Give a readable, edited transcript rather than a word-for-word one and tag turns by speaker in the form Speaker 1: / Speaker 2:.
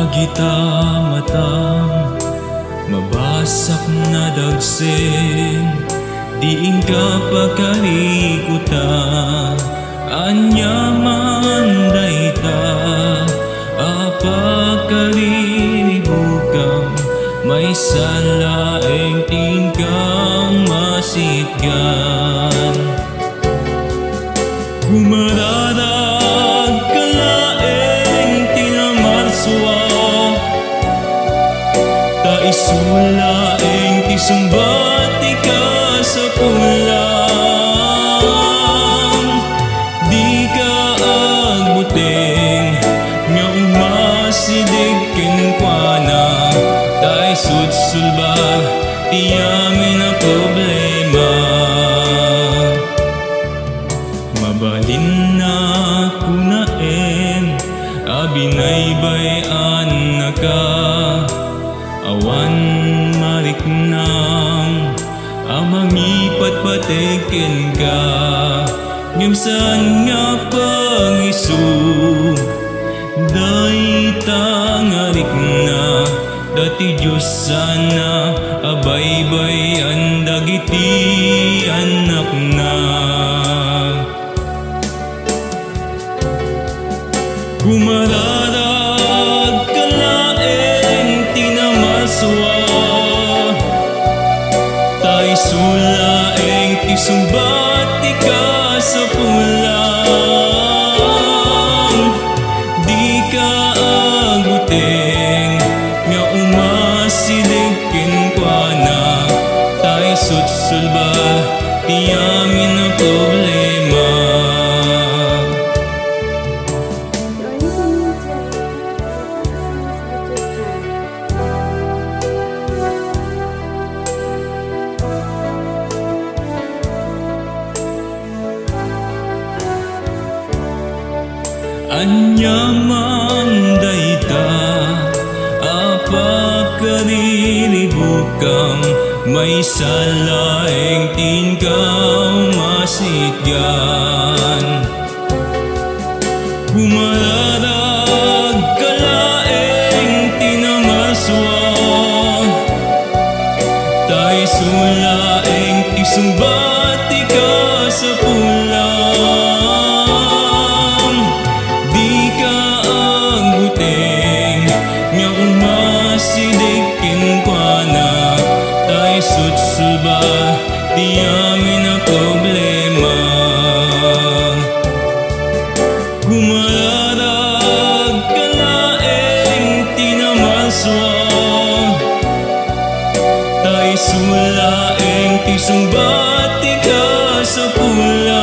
Speaker 1: Agita matam mabasak na dagsen, diin ka pagkarikuta, anyaman dayta, apagkariribukam, may salaeng tingkang masitgan. Kumaradag kalaeng tinamarswa, taisulaeng tisumbati ka sa pulang, di ka agbuteng nga umasidig kinkwana, taisutsulbag tiyamin ang problema. Mabalin na kunaen, abinaybayan na ka, awan mariknang, amangipat patikin ka, ngimsan nga pangisu, daytang arikna, dati Diyos sana, abaybayan dagiti anak na. Kumaradag kalaeng tinamaswa, taisulaeng tisumbati ka sa pulang, di ka aguteng nga umasilig kinkwana, taisutsulba tiyamin na problema. Anyamang dayta, apagkariribukam, may salaeng tingkang masitgan. Kumaradag kalaeng tinamaswa, taisulaeng tisumbati ka sa pulang, di ka agbuteng nga umasidig kinkwana, taisutsulba tiyamin na problema. Kumaradag kalaeng tinamaswa, taisulaeng tisumbati ka sa pulang,